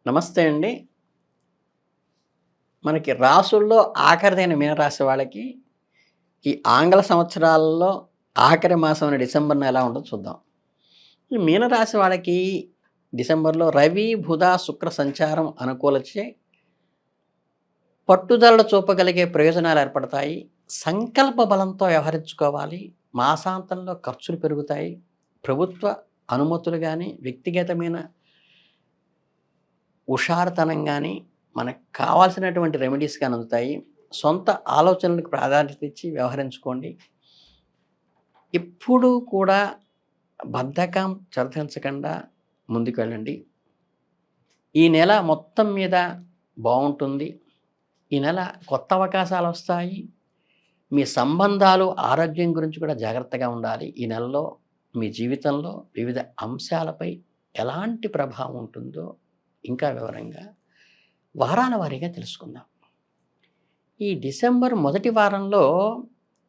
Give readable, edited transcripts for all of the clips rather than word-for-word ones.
నమస్తే అండి. మనకి రాసుల్లో ఆఖరిదైన మీనరాశి వాళ్ళకి ఈ ఆంగ్ల సంవత్సరాలలో ఆఖరి మాసమైన డిసెంబర్ నెల ఎలా ఉంటుందో చూద్దాం. ఈ మీనరాశి వాళ్ళకి డిసెంబర్‌లో రవి, బుధ, శుక్ర సంచారం అనుకూలించి పట్టుదల చూపగలిగే ప్రయోజనాలు ఏర్పడతాయి. సంకల్ప బలంతో వ్యవహరించుకోవాలి. మాసాంతంలో ఖర్చులు పెరుగుతాయి. ప్రభుత్వ అనుమతులు గాని, వ్యక్తిగతమైన హుషారుతనం గాని, మనకు కావాల్సినటువంటి రెమెడీస్ గాని అందుతాయి. సొంత ఆలోచనలకు ప్రాధాన్యత ఇచ్చి వ్యవహరించుకోండి. ఎప్పుడూ కూడా బద్ధకం ప్రదర్శించకుండా ముందుకెళ్ళండి. ఈ నెల మొత్తం మీద బావుంటుంది. ఈ నెల కొత్త అవకాశాలొస్తాయి. మీ సంబంధాలు, ఆరోగ్యం గురించి కూడా జాగ్రత్తగా ఉండాలి. ఈ నెలలో మీ జీవితంలో వివిధ అంశాలపై ఎలాంటి ప్రభావం ఉంటుందో ఇంకా వివరంగా వారాల వారీగా తెలుసుకుందాం. ఈ డిసెంబర్ మొదటి వారంలో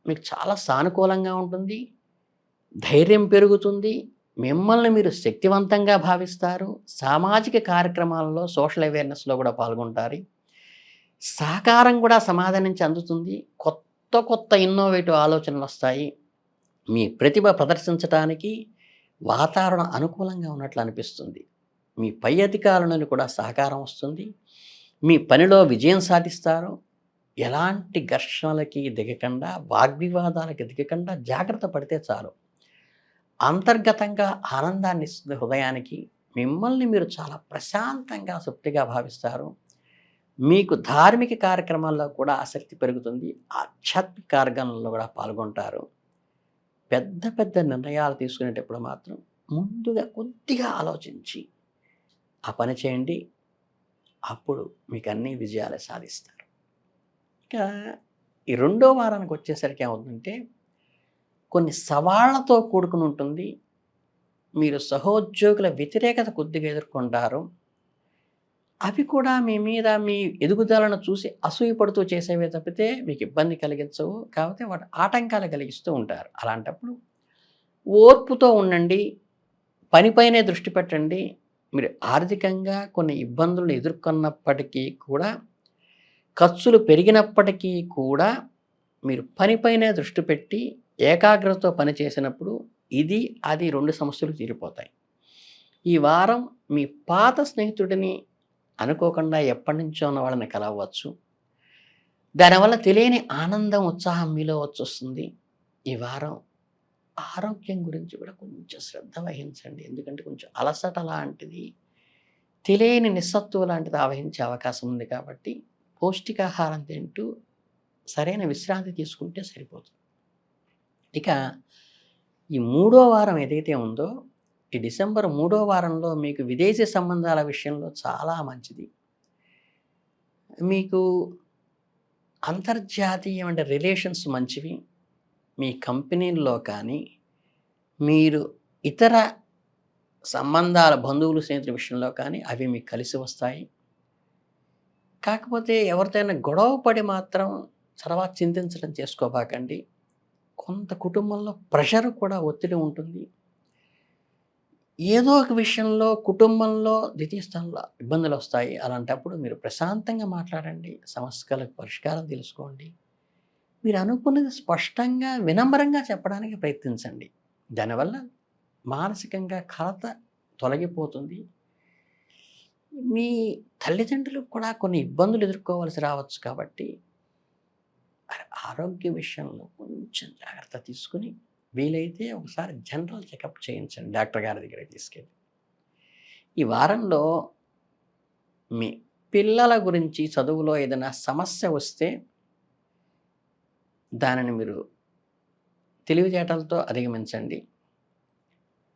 మీకు చాలా సానుకూలంగా ఉంటుంది. ధైర్యం పెరుగుతుంది. మిమ్మల్ని మీరు శక్తివంతంగా భావిస్తారు. సామాజిక కార్యక్రమాలలో సోషల్ అవేర్‌నెస్‌లో కూడా పాల్గొంటారు. సహకారం కూడా సమాజం నుంచి అందుతుంది. కొత్త కొత్త ఇన్నోవేటివ్ ఆలోచనలొస్తాయి. మీ ప్రతిభ ప్రదర్శించటానికి వాతావరణం అనుకూలంగా ఉన్నట్లు అనిపిస్తుంది. మీ పై అధికారుల నుండి కూడా సహకారం వస్తుంది. మీ పనిలో విజయం సాధిస్తారు. ఎలాంటి ఘర్షణలకి దిగకుండా, వాగ్వివాదాలకి దిగకుండా జాగ్రత్త పడితే చాలు. అంతర్గతంగా ఆనందాన్ని ఇస్తుంది హృదయానికి. మిమ్మల్ని మీరు చాలా ప్రశాంతంగా, తృప్తిగా భావిస్తారు. మీకు ధార్మిక కార్యక్రమాల్లో కూడా ఆసక్తి పెరుగుతుంది. ఆధ్యాత్మిక కార్యక్రమాల్లో కూడా పాల్గొంటారు. పెద్ద పెద్ద నిర్ణయాలు తీసుకునేటప్పుడు మాత్రం ముందుగా కొద్దిగా ఆలోచించి ఆ పని చేయండి. అప్పుడు మీకు అన్ని విజయాలే సాధిస్తారు. ఇక ఈ రెండో వారానికి వచ్చేసరికి ఏమవుతుందంటే కొన్ని సవాళ్లతో కూడుకుని ఉంటుంది. మీరు సహోద్యోగుల వ్యతిరేకత కొద్దిగా ఎదుర్కొంటారు. అవి కూడా మీ మీద మీ ఎదుగుదలను చూసి అసూయపడుతూ చేసేవే తప్పితే మీకు ఇబ్బంది కలిగించవు. కాకపోతే వాటి ఆటంకాలు కలిగిస్తూ ఉంటారు. అలాంటప్పుడు ఓర్పుతో ఉండండి. పనిపైనే దృష్టి పెట్టండి. మీరు ఆర్థికంగా కొన్ని ఇబ్బందులను ఎదుర్కొన్నప్పటికీ కూడా, ఖర్చులు పెరిగినప్పటికీ కూడా మీరు పనిపైనే దృష్టి పెట్టి ఏకాగ్రతతో పని చేసినప్పుడు ఇది, అది 2 సమస్యలు తీరిపోతాయి. ఈ వారం మీ పాత స్నేహితుడిని అనుకోకుండా ఎప్పటినుంచో ఉన్న వాళ్ళని కలవచ్చు. దానివల్ల తెలియని ఆనందం, ఉత్సాహం మీలో వచ్చొస్తుంది. ఈ వారం ఆరోగ్యం గురించి కూడా కొంచెం శ్రద్ధ వహించండి. ఎందుకంటే కొంచెం అలసట లాంటిది, తెలియని నిస్సత్తువ లాంటిది ఆవహించే అవకాశం ఉంది కాబట్టి పౌష్టికాహారం తింటూ సరైన విశ్రాంతి తీసుకుంటే సరిపోతుంది. ఇక ఈ మూడో వారం ఏదైతే ఉందో, ఈ డిసెంబర్ మూడో వారంలో మీకు విదేశీ సంబంధాల విషయంలో చాలా మంచిది. మీకు అంతర్జాతీయమైన రిలేషన్స్ మంచివి. మీ కంపెనీల్లో కానీ, మీరు ఇతర సంబంధాల బంధువులు, స్నేహితుల విషయంలో కానీ అవి మీకు కలిసి వస్తాయి. కాకపోతే ఎవరితోనైనా గొడవ పడి మాత్రం తర్వాత చింతించడం చేసుకోబాకండి. కొంత కుటుంబంలో ప్రెషర్ కూడా ఒత్తిడి ఉంటుంది. ఏదో ఒక విషయంలో కుటుంబంలో ద్వితీయ స్థానంలో ఇబ్బందులొస్తాయి. అలాంటప్పుడు మీరు ప్రశాంతంగా మాట్లాడండి. సమస్యలకు పరిష్కారం తెలుసుకోండి. మీరు అనుకున్నది స్పష్టంగా, వినమ్రంగా చెప్పడానికి ప్రయత్నించండి. దానివల్ల మానసికంగా కలత తొలగిపోతుంది. మీ తల్లిదండ్రులకు కూడా కొన్ని ఇబ్బందులు ఎదుర్కోవాల్సి రావచ్చు కాబట్టి ఆరోగ్య విషయంలో కొంచెం జాగ్రత్త తీసుకొని వీలైతే ఒకసారి జనరల్ చెకప్ చేయించండి డాక్టర్ గారి దగ్గరికి తీసుకెళ్ళి. ఈ వారంలో మీ పిల్లల గురించి చదువులో ఏదైనా సమస్య వస్తే దానిని మీరు తెలివితేటలతో అధిగమించండి.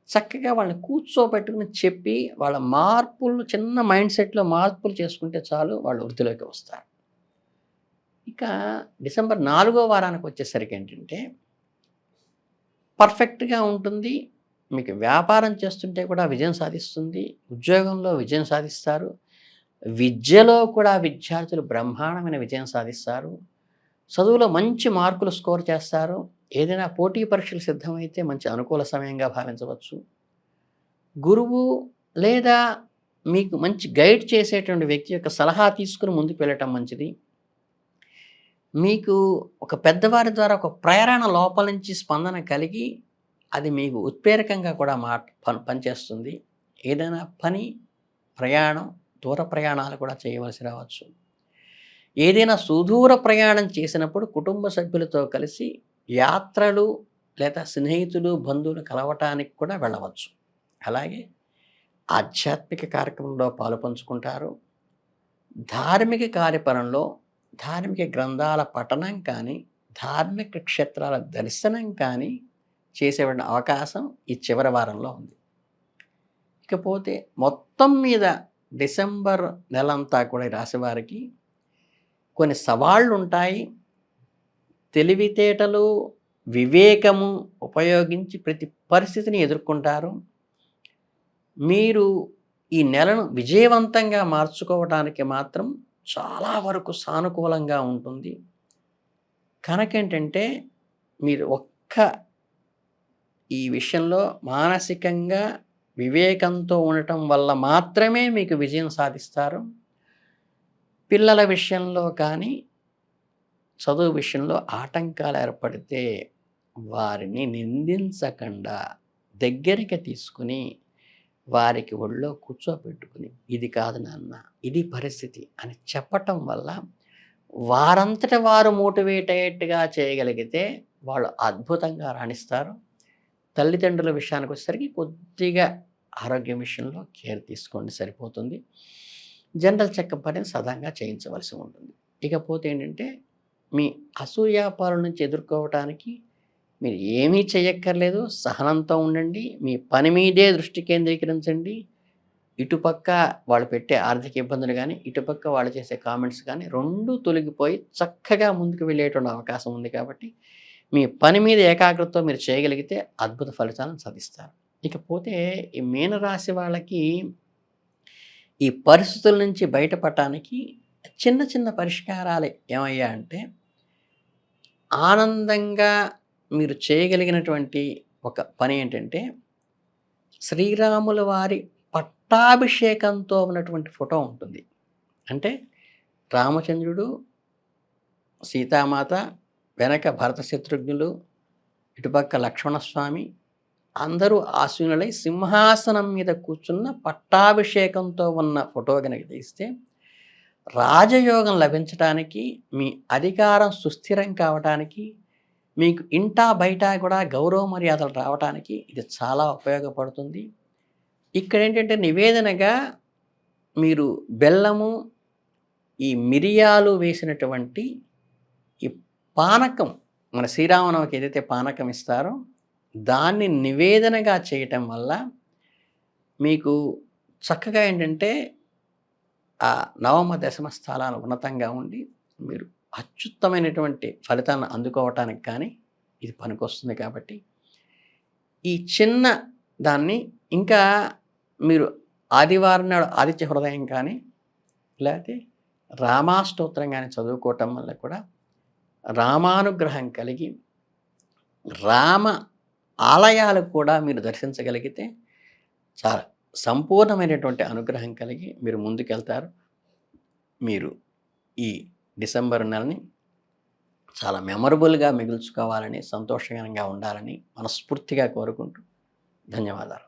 చక్కగా వాళ్ళని కూర్చోబెట్టుకుని చెప్పి వాళ్ళ మార్పులు, చిన్న మైండ్ సెట్‌లో మార్పులు చేసుకుంటే చాలు, వాళ్ళు వృద్ధిలోకి వస్తారు. ఇక డిసెంబర్ 4 వారానికి వచ్చేసరికి ఏంటంటే పర్ఫెక్ట్‌గా ఉంటుంది. మీకు వ్యాపారం చేస్తుంటే కూడా విజయం సాధిస్తుంది. ఉద్యోగంలో విజయం సాధిస్తారు. విద్యలో కూడా విద్యార్థులు బ్రహ్మాండమైన విజయం సాధిస్తారు. చదువులో మంచి మార్కులు స్కోర్ చేస్తారు. ఏదైనా పోటీ పరీక్షలు సిద్ధమైతే మంచి అనుకూల సమయంగా భావించవచ్చు. గురువు లేదా మీకు మంచి గైడ్ చేసేటువంటి వ్యక్తి యొక్క సలహా తీసుకొని ముందుకు వెళ్ళటం మంచిది. మీకు ఒక పెద్దవారి ద్వారా ఒక ప్రేరణ లోపల నుంచి స్పందన కలిగి, అది మీకు ఉత్ప్రేరకంగా కూడా పనిచేస్తుంది. ఏదైనా పని, ప్రయాణం, దూర ప్రయాణాలు కూడా చేయవలసి రావచ్చు. ఏదైనా సుదూర ప్రయాణం చేసినప్పుడు కుటుంబ సభ్యులతో కలిసి యాత్రలు లేదా స్నేహితులు, బంధువులు కలవటానికి కూడా వెళ్ళవచ్చు. అలాగే ఆధ్యాత్మిక కార్యక్రమంలో పాలుపంచుకుంటారు. ధార్మిక కార్యపరంలో ధార్మిక గ్రంథాల పఠనం కానీ, ధార్మిక క్షేత్రాల దర్శనం కానీ చేసేటువంటి అవకాశం ఈ చివరి వారంలో ఉంది. ఇకపోతే మొత్తం మీద డిసెంబర్ నెలంతా కూడా ఈ రాశివారికి కొన్ని సవాళ్ళుంటాయి. తెలివితేటలు, వివేకము ఉపయోగించి ప్రతి పరిస్థితిని ఎదుర్కొంటారు. మీరు ఈ నెలను విజయవంతంగా మార్చుకోవటానికి మాత్రం చాలా వరకు సానుకూలంగా ఉంటుంది. కనుకేంటంటే మీరు ఈ విషయంలో మానసికంగా వివేకంతో ఉండటం వల్ల మాత్రమే మీకు విజయం సాధిస్తారు. పిల్లల విషయంలో కానీ, చదువు విషయంలో ఆటంకాలు ఏర్పడితే వారిని నిందించకుండా దగ్గరికి తీసుకుని వారికి ఒళ్ళో కూర్చోబెట్టుకుని, ఇది కాదు నాన్న, ఇది పరిస్థితి అని చెప్పటం వల్ల వారంతట వారు మోటివేట్ అయ్యేట్టుగా చేయగలిగితే వాళ్ళు అద్భుతంగా రాణిస్తారు. తల్లిదండ్రుల విషయానికి వచ్చేసరికి కొద్దిగా ఆరోగ్యం విషయంలో కేర్ తీసుకోండి, సరిపోతుంది. జనరల్ చెకప్ అనేది సదాంగా చేయించవలసి ఉంటుంది. ఇకపోతే ఏంటంటే మీ అసూయాపాల నుంచి ఎదుర్కోవటానికి మీరు ఏమీ చేయక్కర్లేదు. సహనంతో ఉండండి. మీ పని మీదే దృష్టి కేంద్రీకరించండి. ఇటుపక్క వాళ్ళు పెట్టే ఆర్థిక ఇబ్బందులు కానీ, ఇటుపక్క వాళ్ళు చేసే కామెంట్స్ కానీ 2 తొలగిపోయి చక్కగా ముందుకు వెళ్ళేటువంటి అవకాశం ఉంది. కాబట్టి మీ పని మీద ఏకాగ్రతతో మీరు చేయగలిగితే అద్భుత ఫలితాలను సాధిస్తారు. ఇకపోతే ఈ మీనరాశి వాళ్ళకి ఈ పరిస్థితుల నుంచి బయటపడటానికి చిన్న చిన్న పరిష్కారాలు ఏమయ్యా అంటే, ఆనందంగా మీరు చేయగలిగినటువంటి ఒక పని ఏంటంటే, శ్రీరాముల వారి పట్టాభిషేకంతో ఉన్నటువంటి ఫోటో ఉంటుంది. అంటే రామచంద్రుడు, సీతామాత, వెనక భరత శత్రుఘ్నులు, ఇటుపక్క లక్ష్మణస్వామి అందరూ ఆసీనులై సింహాసనం మీద కూర్చున్న పట్టాభిషేకంతో ఉన్న ఫోటో కనుక తీస్తే రాజయోగం లభించటానికి, మీ అధికారం సుస్థిరం కావటానికి, మీకు ఇంటా బయట కూడా గౌరవ మర్యాదలు రావటానికి ఇది చాలా ఉపయోగపడుతుంది. ఇక్కడ ఏంటంటే నివేదనగా మీరు బెల్లము, ఈ మిరియాలు వేసినటువంటి ఈ పానకం, మన శ్రీరామనవమికి ఏదైతే పానకం ఇస్తారో దాన్ని నివేదనగా చేయటం వల్ల మీకు చక్కగా ఏంటంటే ఆ నవమ దశమ స్థానాలు ఉన్నతంగా ఉండి మీరు అత్యుత్తమైనటువంటి ఫలితాలను అందుకోవటానికి కానీ ఇది పనికొస్తుంది. కాబట్టి ఈ చిన్న దాన్ని ఇంకా మీరు ఆదివారం నాడు ఆదిత్య హృదయం కానీ, లేకపోతే రామాష్టోత్తరం కానీ చదువుకోవటం వల్ల కూడా రామానుగ్రహం కలిగి రామ ఆలయాలు కూడా మీరు దర్శించగలిగితే చాలా సంపూర్ణమైనటువంటి అనుగ్రహం కలిగి మీరు ముందుకెళ్తారు. మీరు ఈ డిసెంబర్ నెలని చాలా మెమరబుల్గా మిగుల్చుకోవాలని, సంతోషకరంగా ఉండాలని మనస్ఫూర్తిగా కోరుకుంటూ ధన్యవాదాలు.